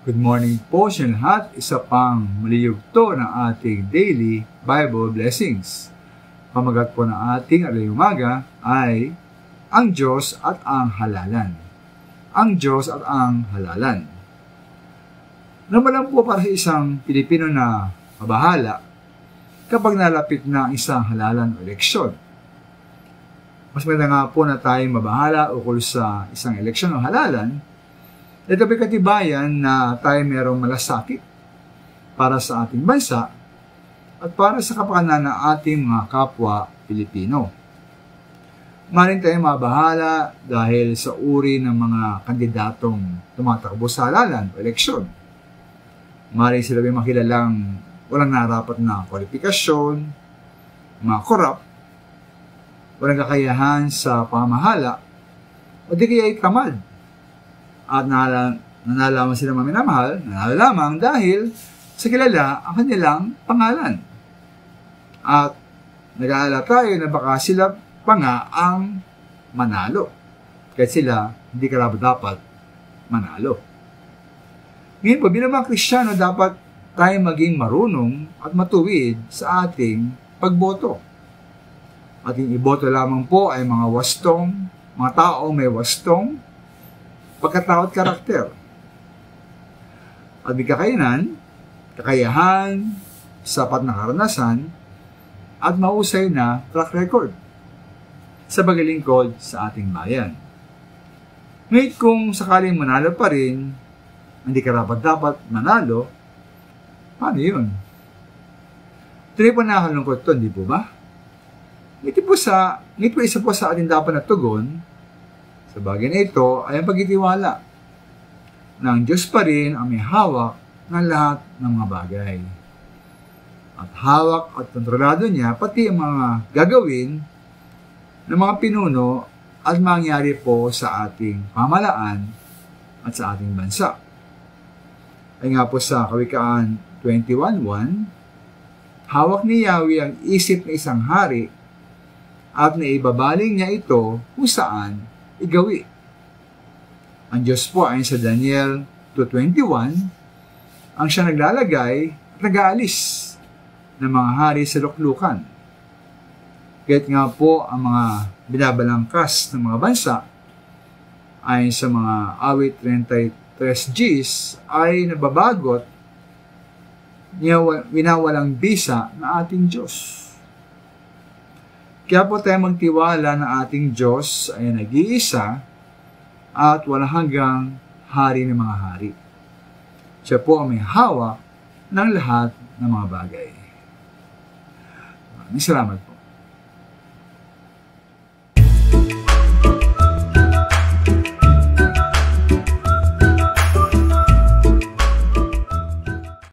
Good morning po sa lahat. Isa pang maliyugto ng ating daily Bible blessings. Pamagat po ng ating umaga ay ang Diyos at ang halalan. Ang Diyos at ang halalan. Naman po para sa isang Pilipino na mabahala kapag nalapit na ang isang halalan o eleksyon. Mas maganda nga po na tayong mabahala ukol sa isang eleksyon o halalan. Ito ay katibayan na tayo mayroong malasakit para sa ating bansa at para sa kapakanan ng ating mga kapwa Pilipino. Maaaring tayo mabahala dahil sa uri ng mga kandidatong tumatakbo sa halalan o eleksyon. Maaaring sila may makilalang walang narapat na kwalifikasyon, mga korap, walang kakayahan sa pamahala, o di kaya ay tamad. At nanalaman sila maminamahal, nanalo lamang dahil sa kilala ang kanilang pangalan. At nag-aalala tayo na baka sila pa nga ang manalo. Kahit sila hindi karapat-dapat manalo. Ngayon po, bilang mga Kristiyano, dapat tayo maging marunong at matuwid sa ating pagboto. Ating iboto lamang po ay mga wastong, mga tao may wastong, pagkatao at karakter. At may kakayanan, kakayahan, sapat na karanasan, at mahusay na track record sa paglilingkod sa ating bayan. Ngayon kung sakaling manalo pa rin, hindi karapat-dapat manalo, paano yun? Ito po nakakalungkot ito, hindi po ba? Ngiti po isa po sa ating dapat na tugon sa bagay na ito ay ang pagtitiwala na ang Diyos pa rin ang may hawak ng lahat ng mga bagay. At hawak at kontrolado niya pati ang mga gagawin ng mga pinuno at mangyari po sa ating pamalaan at sa ating bansa. Ay nga po sa Kawikaan 21:1, hawak ni Yahweh ang isip ng isang hari at naibabaling niya ito kung saan igawi. Ang Diyos po ayon sa Daniel 2:21 ang siya naglalagay at nag-aalis ng mga hari sa luklukan. Kaya't nga po ang mga binabalangkas ng mga bansa ayon sa mga awit 33Gs ay nababagot winawalang bisa na ating Diyos. Kaya po tayo magtiwala na ating Diyos ay nag-iisa at walang hanggang hari ng mga hari. Siya po ang may hawak ng lahat ng mga bagay. Maraming salamat po.